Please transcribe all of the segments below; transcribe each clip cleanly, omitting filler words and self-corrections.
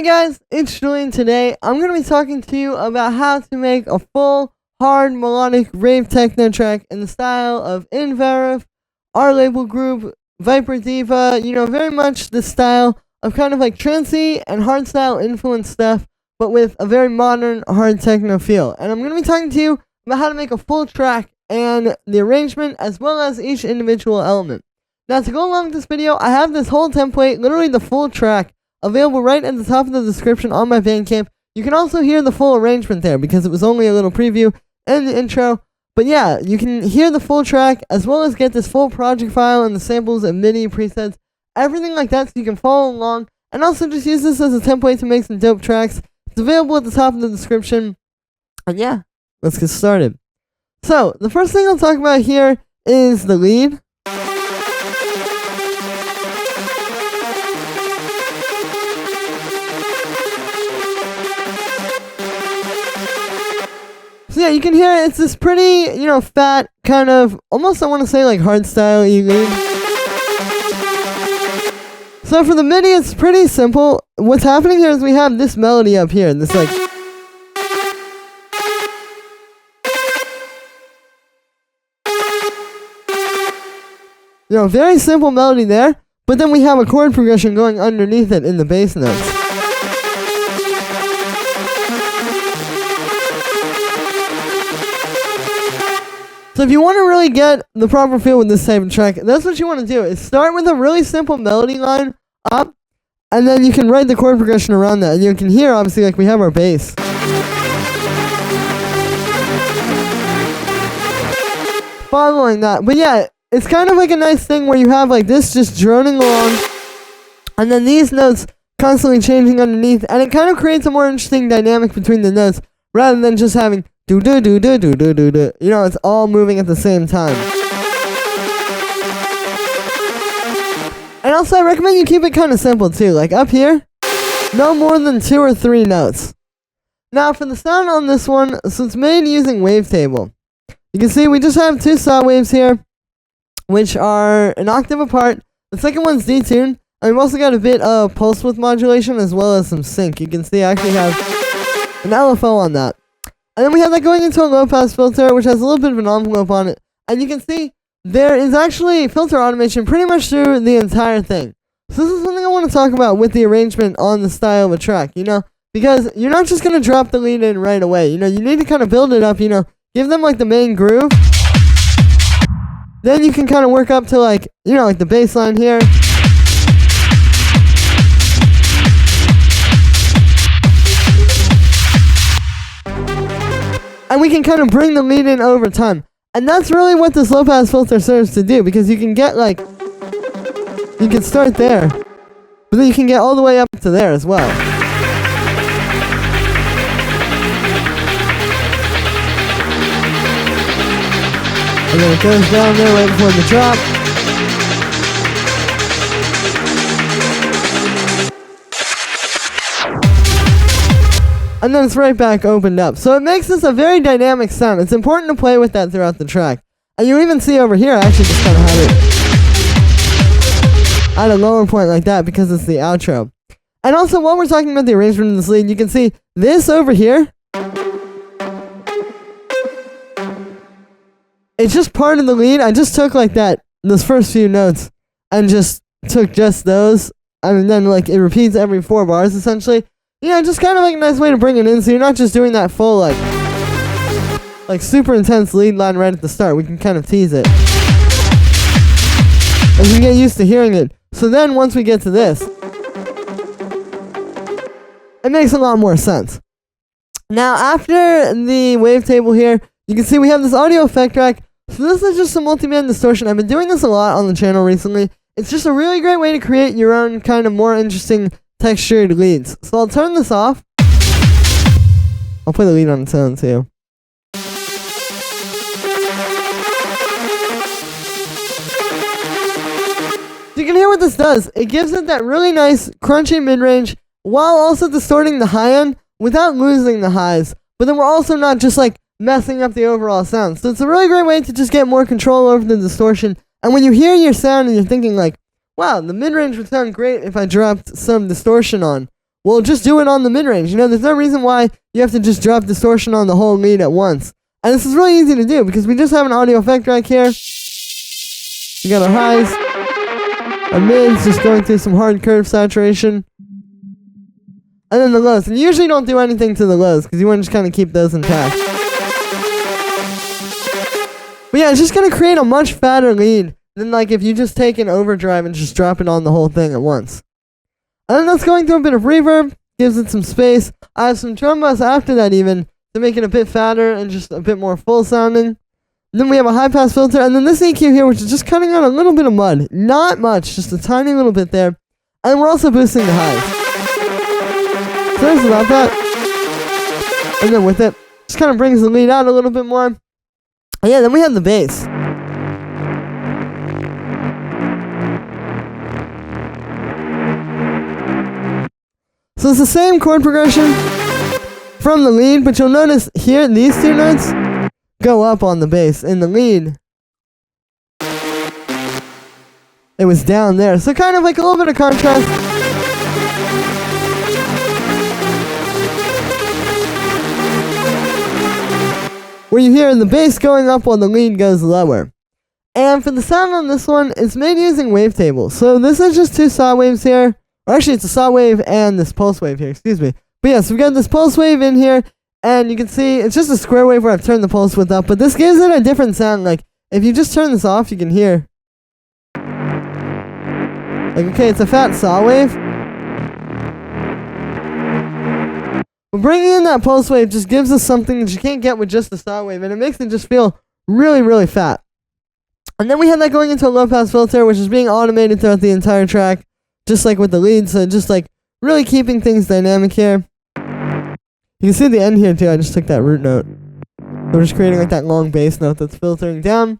Hey guys, it's Julian. Today I'm going to be talking to you about how to make a full, hard, melodic rave techno track in the style of Inverev, our label group, Viper Diva, very much the style of kind of like trancey and hardstyle influence stuff, but with a very modern hard techno feel. And I'm going to be talking to you about how to make a full track and the arrangement as well as each individual element. Now to go along with this video, I have this whole template, literally the full track, available right at the top of the description on my Bandcamp. You can also hear the full arrangement there because it was only a little preview and the intro. But yeah, you can hear the full track as well as get this full project file and the samples and MIDI presets, everything like that, so you can follow along and also just use this as a template to make some dope tracks. It's available at the top of the description. And yeah, let's get started. So, the first thing I'll talk about here is the lead. So yeah, you can hear it's this pretty, fat, kind of, almost I want to say like hardstyle-y lead. So for the MIDI, it's pretty simple. What's happening here is we have this melody up here, this like... very simple melody there, but then we have a chord progression going underneath it in the bass notes. So if you want to really get the proper feel with this type of track, that's what you want to do, is start with a really simple melody line up, and then you can write the chord progression around that, and you can hear, obviously, like we have our bass. Following that, but yeah, it's kind of like a nice thing where you have like this just droning along, and then these notes constantly changing underneath, and it kind of creates a more interesting dynamic between the notes, rather than just having do-do-do-do-do-do-do-do. It's all moving at the same time. And also, I recommend you keep it kind of simple, too. Like, up here, no more than 2 or 3 notes. Now, for the sound on this one, so it's made using wavetable. You can see we just have 2 saw waves here, which are an octave apart. The second one's detuned, and we've also got a bit of pulse width modulation as well as some sync. You can see I actually have an LFO on that. And then we have that going into a low-pass filter, which has a little bit of an envelope on it. And you can see there is actually filter automation pretty much through the entire thing. So this is something I want to talk about with the arrangement on the style of a track, because you're not just going to drop the lead in right away. You need to kind of build it up, give them like the main groove. Then you can kind of work up to like, like the bass line here. And we can kind of bring the lead in over time. And that's really what this low-pass filter serves to do, because you can get like, you can start there, but then you can get all the way up to there as well. And then it goes down there right before the drop. And then it's right back opened up. So it makes this a very dynamic sound. It's important to play with that throughout the track. And you even see over here, I actually just kind of have it at a lower point like that because it's the outro. And also, while we're talking about the arrangement of this lead, you can see this over here. It's just part of the lead. I just took like that, those first few notes, and just took just those. And then like it repeats every 4 bars essentially. Just kind of like a nice way to bring it in, so you're not just doing that full, like super intense lead line right at the start. We can kind of tease it. And you can get used to hearing it. So then, once we get to this, it makes a lot more sense. Now, after the wavetable here, you can see we have this audio effect track. So this is just some multi-band distortion. I've been doing this a lot on the channel recently. It's just a really great way to create your own kind of more interesting textured leads. So I'll turn this off. I'll play the lead on its own too. You can hear what this does. It gives it that really nice crunchy mid-range while also distorting the high end without losing the highs. But then we're also not just like messing up the overall sound. So it's a really great way to just get more control over the distortion. And when you hear your sound and you're thinking like, wow, the mid-range would sound great if I dropped some distortion on. well, just do it on the mid-range. You know, there's no reason why you have to just drop distortion on the whole lead at once. And this is really easy to do because we just have an audio effect rack here. We got our highs, our mids, just going through some hard curve saturation. And then the lows. And you usually don't do anything to the lows because you want to just kind of keep those intact. But yeah, it's just going to create a much fatter lead than like if you just take an overdrive and just drop it on the whole thing at once. And then that's going through a bit of reverb, gives it some space. I have some drum bus after that even to make it a bit fatter and just a bit more full sounding. And then we have a high pass filter, and then this EQ here, which is just cutting out a little bit of mud. Not much, just a tiny little bit there. And we're also boosting the highs. So there's about that. And then with it, just kind of brings the lead out a little bit more. And yeah, then we have the bass. So it's the same chord progression from the lead, but you'll notice here, these two notes go up on the bass. In the lead, it was down there. So kind of like a little bit of contrast. Where you hear the bass going up while the lead goes lower. And for the sound on this one, it's made using wavetables. So this is just two saw waves here. Or actually, it's a saw wave and this pulse wave here, excuse me. But yeah, so we've got this pulse wave in here, and you can see it's just a square wave where I've turned the pulse width up, but this gives it a different sound. Like, if you just turn this off, you can hear. Like, okay, it's a fat saw wave. But bringing in that pulse wave just gives us something that you can't get with just the saw wave, and it makes it just feel really, really fat. And then we have that going into a low pass filter, which is being automated throughout the entire track. Just like with the lead, so just like really keeping things dynamic here. You can see the end here too, I just took that root note. We're just creating like that long bass note that's filtering down.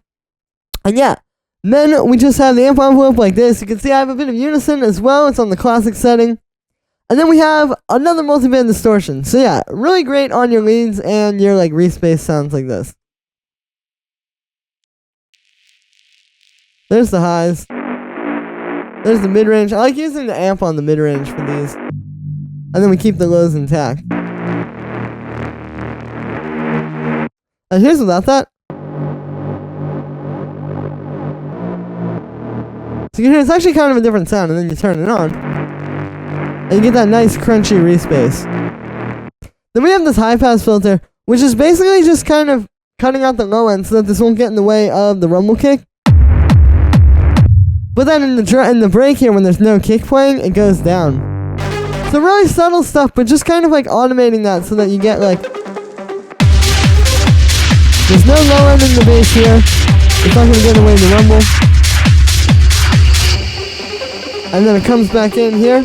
And yeah, then we just have the amp envelope like this. You can see I have a bit of unison as well, it's on the classic setting. And then we have another multiband distortion. So yeah, really great on your leads and your like respace sounds like this. There's the highs. There's the mid-range. I like using the amp on the mid-range for these. And then we keep the lows intact. And here's without that. So you can hear it's actually kind of a different sound, and then you turn it on. And you get that nice crunchy respace. Then we have this high-pass filter, which is basically just kind of cutting out the low end so that this won't get in the way of the rumble kick. But then in the break here, when there's no kick playing, it goes down. So really subtle stuff, but just kind of like automating that so that you get like... There's no low end in the bass here. It's not going to get away the rumble. And then it comes back in here.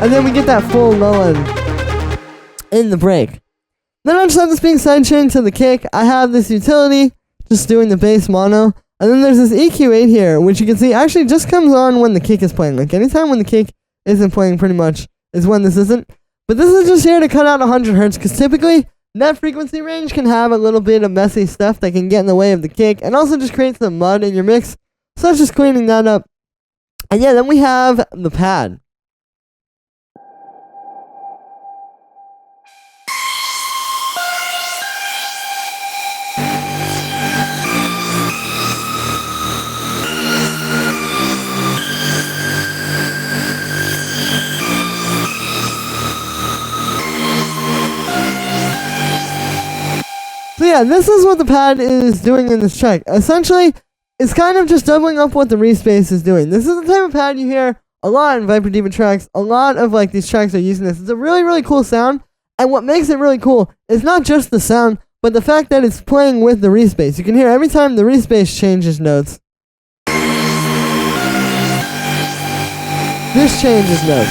And then we get that full low end in the break. Then I just have this being sidechained to the kick. I have this utility, just doing the bass mono. And then there's this EQ8 here, which you can see actually just comes on when the kick is playing. Like anytime when the kick isn't playing pretty much is when this isn't. But this is just here to cut out 100 Hz because typically that frequency range can have a little bit of messy stuff that can get in the way of the kick and also just create some mud in your mix. So that's just cleaning that up. And yeah, then we have the pad. So yeah, this is what the pad is doing in this track. Essentially, it's kind of just doubling up what the respace is doing. This is the type of pad you hear a lot in Viper Diva tracks. A lot of like these tracks are using this. It's a really, really cool sound. And what makes it really cool is not just the sound, but the fact that it's playing with the respace. You can hear every time the respace changes notes. This changes notes.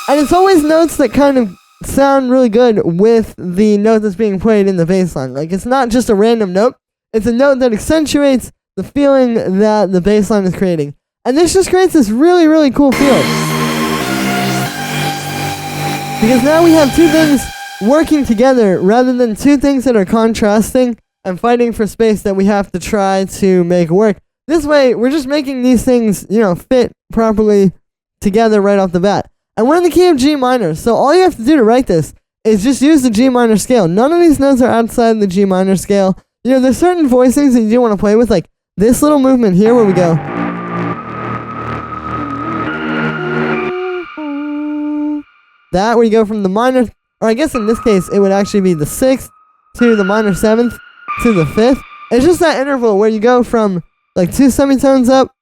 And it's always notes that kind of sound really good with the note that's being played in the bass line. Like, it's not just a random note. It's a note that accentuates the feeling that the bass line is creating. And this just creates this really, really cool feel. Because now we have two things working together rather than two things that are contrasting and fighting for space that we have to try to make work. This way, we're just making these things, fit properly together right off the bat. And we're in the key of G minor, so all you have to do to write this is just use the G minor scale. None of these notes are outside the G minor scale. There's certain voicings that you do want to play with, like this little movement here where we go. That, where you go from the minor, or I guess in this case, it would actually be the 6th to the minor 7th to the 5th. It's just that interval where you go from like 2 semitones up,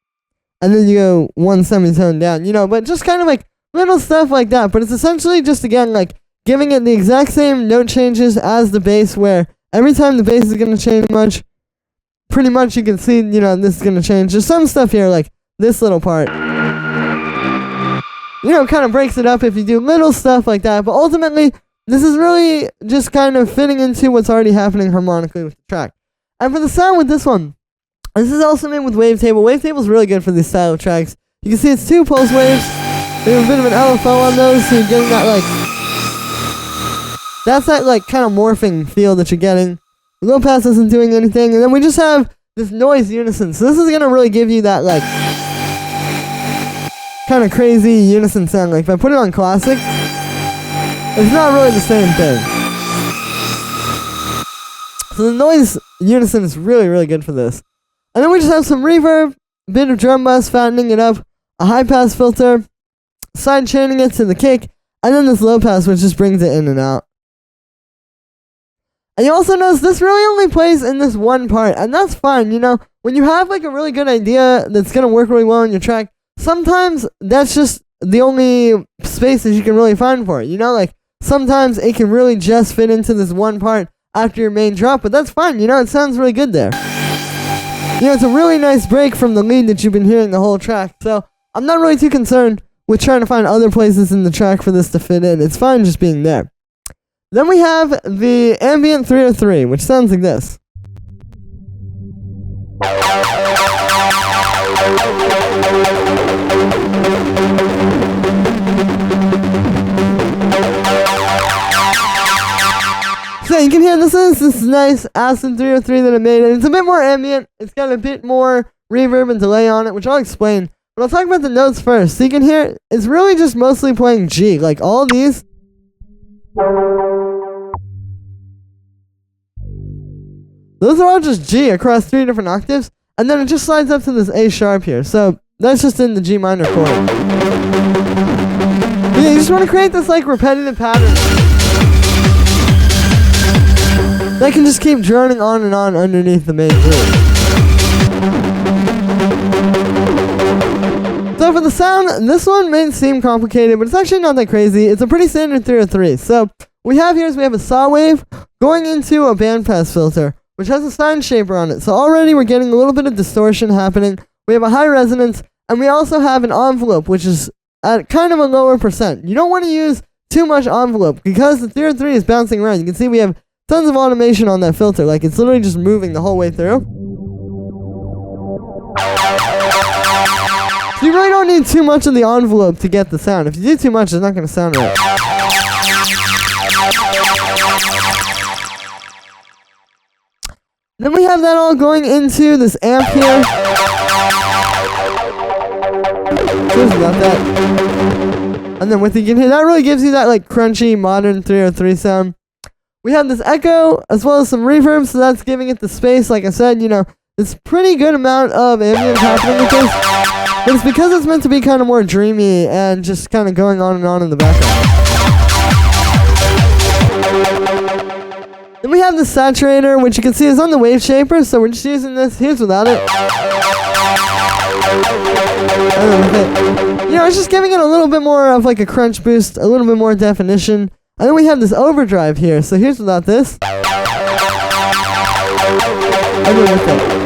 and then you go 1 semitone down, but just kind of like little stuff like that. But it's essentially just, again, like giving it the exact same note changes as the bass, where every time the bass is going to change pretty much you can see, this is going to change. There's some stuff here, like this little part. Kind of breaks it up if you do little stuff like that. But ultimately, this is really just kind of fitting into what's already happening harmonically with the track. And for the sound with this one, this is also made with Wavetable. Wavetable's really good for these style of tracks. You can see it's 2 pulse waves. We have a bit of an LFO on those, so you're getting that, that's that, kind of morphing feel that you're getting. The low pass isn't doing anything, and then we just have this noise unison. So this is going to really give you that, kind of crazy unison sound. Like, if I put it on classic, it's not really the same thing. So the noise unison is really, really good for this. And then we just have some reverb, a bit of drum bus, fattening it up, a high pass filter, side chaining it to the kick, and then this low pass, which just brings it in and out. And you also notice this really only plays in this one part, and that's fine, When you have, a really good idea that's going to work really well in your track, sometimes that's just the only spaces you can really find for it, sometimes it can really just fit into this one part after your main drop, but that's fine, it sounds really good there. It's a really nice break from the lead that you've been hearing the whole track, so I'm not really too concerned with trying to find other places in the track for this to fit in. It's fine just being there. Then we have the Ambient 303, which sounds like this. So you can hear this is nice Acid 303 that I made, and it's a bit more ambient. It's got a bit more reverb and delay on it, which I'll explain. But I'll talk about the notes first. So you can hear it's really just mostly playing G. Like all these. Those are all just G across 3 different octaves, and then it just slides up to this A sharp here. So that's just in the G minor chord. You just want to create this repetitive pattern that can just keep droning on and on underneath the main groove. So for the sound, this one may seem complicated, but it's actually not that crazy. It's a pretty standard 303. So what we have here is we have a saw wave going into a bandpass filter, which has a sine shaper on it. So already we're getting a little bit of distortion happening. We have a high resonance, and we also have an envelope, which is at kind of a lower percent. You don't want to use too much envelope because the 303 is bouncing around. You can see we have tons of automation on that filter. Like, it's literally just moving the whole way through. So you really don't need too much of the envelope to get the sound. If you do too much, it's not going to sound right. Then we have that all going into this amp here. Just about that. And then with you can hear, that really gives you that crunchy modern 303 sound. We have this echo as well as some reverb, so that's giving it the space. Like I said, it's pretty good amount of ambient happening with this. But it's because it's meant to be kind of more dreamy and just kind of going on and on in the background. Then we have the saturator, which you can see is on the wave shaper, so we're just using this. Here's without it. And then with it. It's just giving it a little bit more of a crunch boost, a little bit more definition. And then we have this overdrive here, so here's without this. And then with it.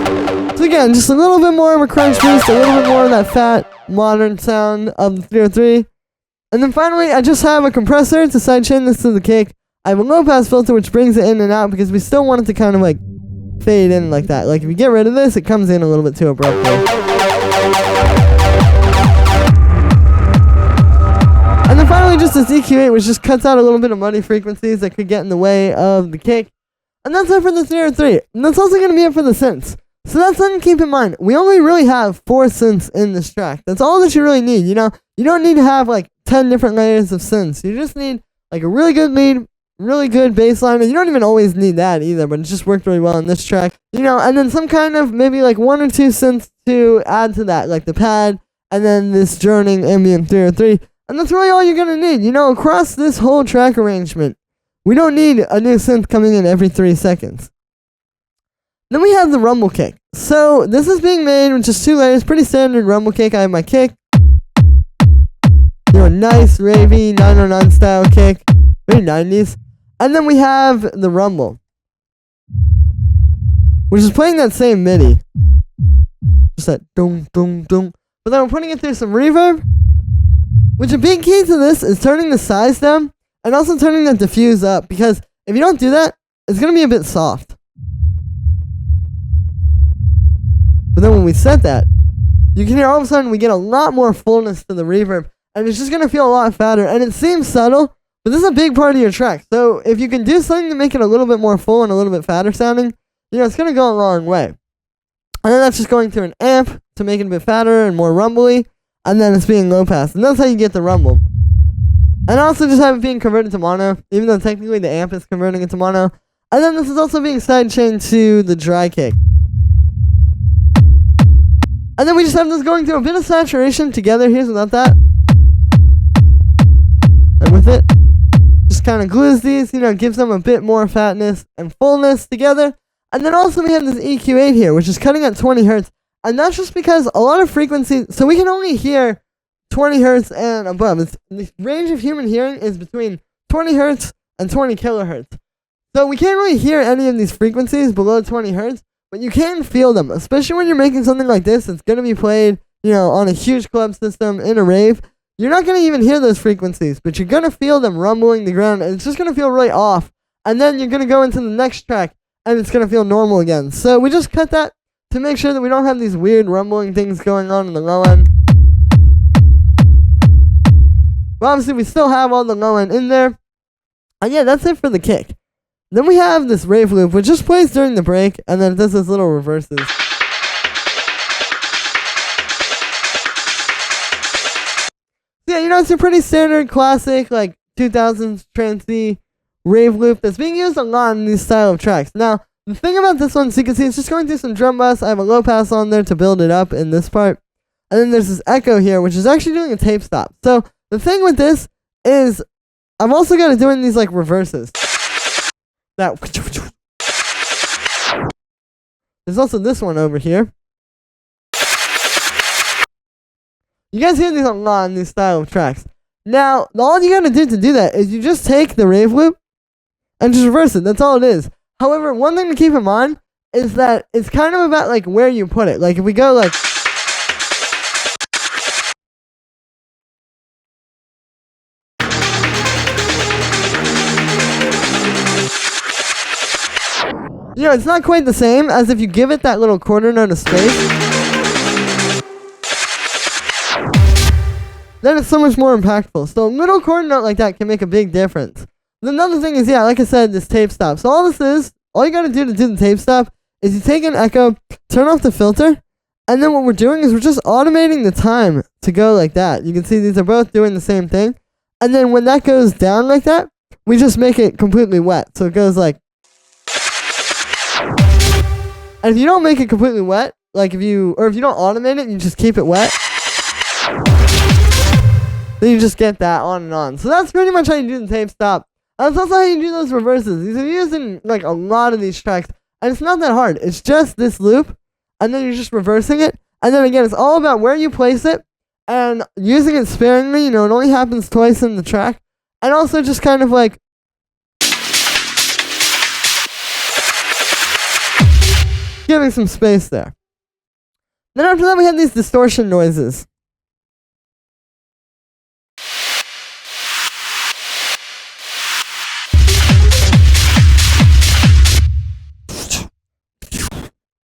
So again, just a little bit more of a crunch boost, a little bit more of that fat, modern sound of the 303. And then finally, I just have a compressor to sidechain this to the kick. I have a low pass filter which brings it in and out because we still want it to kind of fade in like that. Like if you get rid of this, it comes in a little bit too abruptly. And then finally just this EQ8, which just cuts out a little bit of muddy frequencies that could get in the way of the kick. And that's it for the Snare 3. And that's also going to be it for the synths. So that's something to keep in mind. We only really have 4 synths in this track. That's all that you really need, you know? You don't need to have like 10 different layers of synths. You just need like a really good lead, really good bass line. And you don't even always need that either, but it just worked really well on this track. You know, and then some kind of maybe like 1 or 2 synths to add to that, like the pad, and then this droning ambient 303. And that's really all you're going to need, you know, across this whole track arrangement. We don't need a new synth coming in every 3 seconds. Then we have the rumble kick. So this is being made with just 2 layers, pretty standard rumble kick. I have my kick, you know, nice ravey 909 style kick, very 90s. And then we have the rumble, which is playing that same MIDI, just that dum dum dum. But then we're putting it through some reverb, which a big key to this is turning the size down and also turning the diffuse up, because if you don't do that, it's gonna be a bit soft. But then when we set that, you can hear all of a sudden we get a lot more fullness to the reverb, and it's just going to feel a lot fatter. And it seems subtle, but this is a big part of your track. So if you can do something to make it a little bit more full and a little bit fatter sounding, you know, it's going to go a long way. And then that's just going through an amp to make it a bit fatter and more rumbly, and then it's being low pass. And that's how you get the rumble. And also just have it being converted to mono, even though technically the amp is converting it to mono. And then this is also being sidechained to the dry kick. And then we just have this going through a bit of saturation together. Here's without that. And with it, just kind of glues these, you know, gives them a bit more fatness and fullness together. And then also we have this EQ8 here, which is cutting at 20 hertz. And that's just because a lot of frequencies, so we can only hear 20 hertz and above. The range of human hearing is between 20 hertz and 20 kilohertz. So we can't really hear any of these frequencies below 20 hertz. But you can feel them, especially when you're making something like this. It's going to be played, you know, on a huge club system in a rave. You're not going to even hear those frequencies, but you're going to feel them rumbling the ground, and it's just going to feel really off. And then you're going to go into the next track, and it's going to feel normal again. So we just cut that to make sure that we don't have these weird rumbling things going on in the low end. But obviously, we still have all the low end in there. And yeah, that's it for the kick. Then we have this rave loop, which just plays during the break, and then it does those little reverses. Yeah, you know, it's a pretty standard, classic, like 2000s trancey rave loop that's being used a lot in these style of tracks. Now, the thing about this one, so you can see it's just going through some drum bus. I have a low pass on there to build it up in this part. And then there's this echo here, which is actually doing a tape stop. So the thing with this is I've also got it doing these like reverses. Now, there's also this one over here. You guys hear these a lot in these style of tracks. Now, all you gotta do to do that is you just take the rave loop and just reverse it. That's all it is. However, one thing to keep in mind is that it's kind of about like where you put it. Like if we go like, you know, it's not quite the same as if you give it that little quarter note of space. Then it's so much more impactful. So a little quarter note like that can make a big difference. Another thing is, yeah, like I said, this tape stop. So all this is, all you gotta do to do the tape stop is you take an echo, turn off the filter, and then what we're doing is we're just automating the time to go like that. You can see these are both doing the same thing. And then when that goes down like that, we just make it completely wet. So it goes like, and if you don't make it completely wet, like if you don't automate it, you just keep it wet, then you just get that on and on. So that's pretty much how you do the tape stop. That's also how you do those reverses. These are used in like a lot of these tracks, and it's not that hard. It's just this loop, and then you're just reversing it. And then again, it's all about where you place it, and using it sparingly. You know, it only happens twice in the track, and also just kind of like giving some space there. Then after that, we have these distortion noises.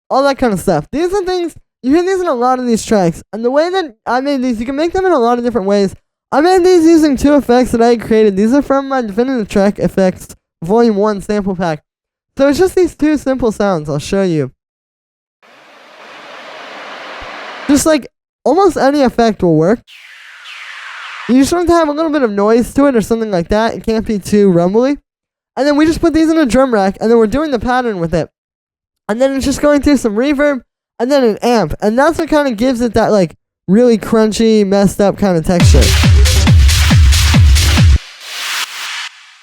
All that kind of stuff. These are things, you hear these in a lot of these tracks. And the way that I made these, you can make them in a lot of different ways. I made these using 2 effects that I created. These are from my definitive track effects, volume 1 sample pack. So it's just these two simple sounds. I'll show you. Just like almost any effect will work. You just want to have a little bit of noise to it or something like that. It can't be too rumbly. And then we just put these in a drum rack, and then we're doing the pattern with it. And then it's just going through some reverb, and then an amp. And that's what kind of gives it that like really crunchy, messed up kind of texture.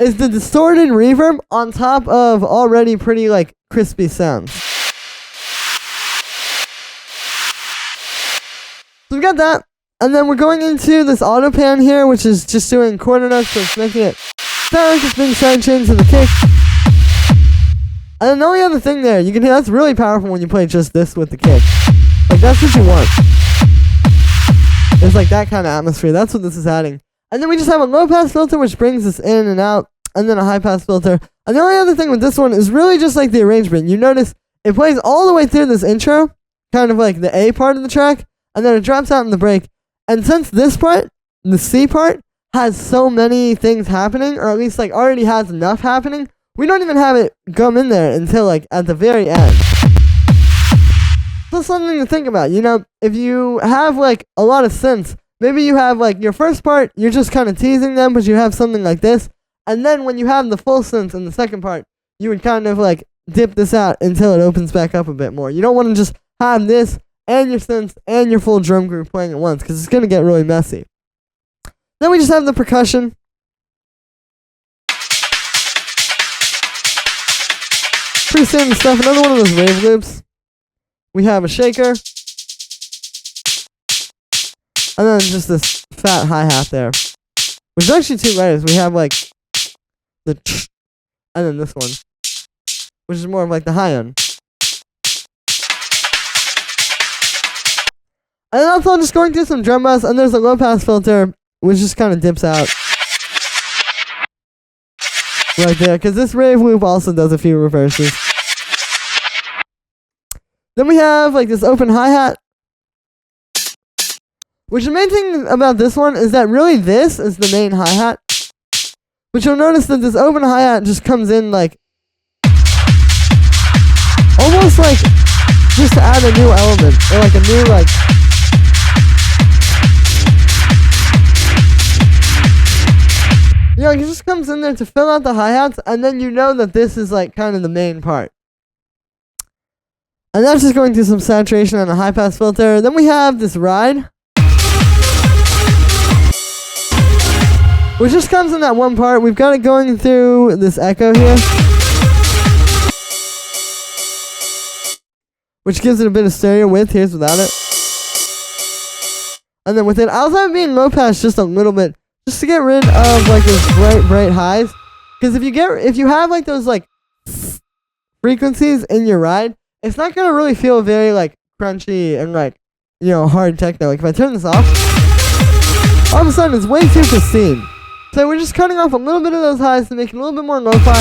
Is the distorted reverb on top of already pretty like crispy sounds. So we got that. And then we're going into this auto pan here, which is just doing quarter notes, so it's making it sound like it's being sidechained to the kick. And then the only other thing there, you can hear that's really powerful when you play just this with the kick. Like that's what you want. It's like that kind of atmosphere. That's what this is adding. And then we just have a low pass filter which brings us in and out, and then a high pass filter. And the only other thing with this one is really just like the arrangement. You notice it plays all the way through this intro, kind of like the A part of the track, and then it drops out in the break. And since this part, the C part, has so many things happening, or at least like already has enough happening, we don't even have it come in there until like at the very end. So something to think about, you know, if you have like a lot of synths, maybe you have like your first part, you're just kind of teasing them, but you have something like this, and then when you have the full synths in the second part, you would kind of like dip this out until it opens back up a bit more. You don't want to just have this and your synths and your full drum group playing at once, because it's going to get really messy. Then we just have the percussion. Pretty standard stuff. Another one of those wave loops. We have a shaker. And then just this fat hi-hat there. Which is actually two layers. We have like the and then this one, which is more of like the high end. And then also just going through some drum bass, and there's a low pass filter, which just kind of dips out right there, because this rave loop also does a few reverses. Then we have like this open hi-hat, which the main thing about this one is that really this is the main hi-hat. But you'll notice that this open hi-hat just comes in like almost like just to add a new element, or like a new like you know, it just comes in there to fill out the hi-hats, and then you know that this is like kind of the main part. And that's just going through some saturation and a high pass filter. Then we have this ride, which just comes in that one part. We've got it going through this echo here, which gives it a bit of stereo width. Here's without it. And then with it, I also have it being low pass just a little bit, just to get rid of like those bright highs. Because if you have like those like frequencies in your ride, it's not gonna really feel very like crunchy and like, you know, hard techno. Like if I turn this off, all of a sudden it's way too pristine. So we're just cutting off a little bit of those highs to make it a little bit more lo-fi.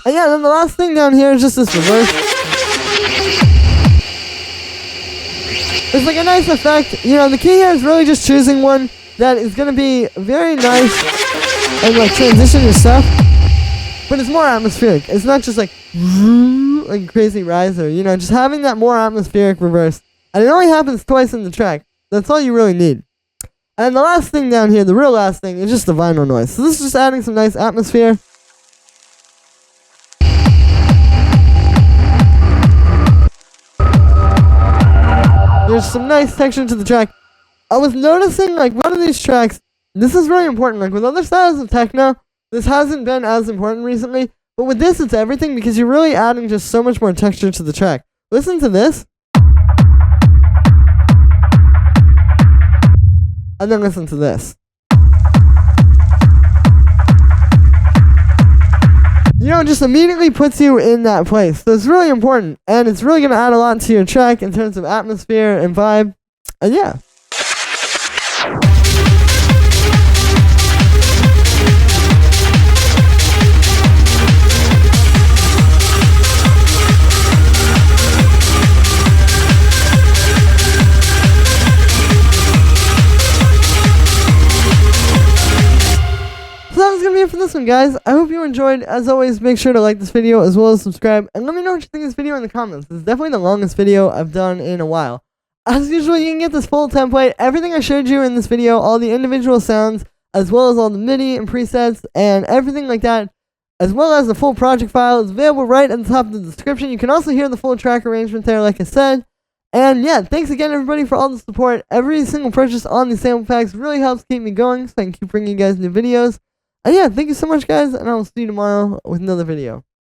And yeah, then the last thing down here is just this reverse. It's like a nice effect. You know, the key here is really just choosing one that is going to be very nice and like transition your stuff, but it's more atmospheric. It's not just like a crazy riser, you know, just having that more atmospheric reverse. And it only happens twice in the track. That's all you really need. And the last thing down here, the real last thing, is just the vinyl noise. So this is just adding some nice atmosphere. There's some nice texture to the track. I was noticing, like, one of these tracks, this is really important. Like, with other styles of techno, this hasn't been as important recently. But with this, it's everything, because you're really adding just so much more texture to the track. Listen to this. And then listen to this. You know, it just immediately puts you in that place. So it's really important, and it's really going to add a lot to your track in terms of atmosphere and vibe. And yeah. it for this one, guys. I hope you enjoyed. As always, make sure to like this video as well as subscribe. And let me know what you think of this video in the comments. This is definitely the longest video I've done in a while. As usual, you can get this full template. Everything I showed you in this video, all the individual sounds, as well as all the MIDI and presets and everything like that, as well as the full project file, is available right at the top of the description. You can also hear the full track arrangement there, like I said. And yeah, thanks again, everybody, for all the support. Every single purchase on these sample packs really helps keep me going, so I can keep bringing you guys new videos. And yeah, thank you so much, guys, and I will see you tomorrow with another video.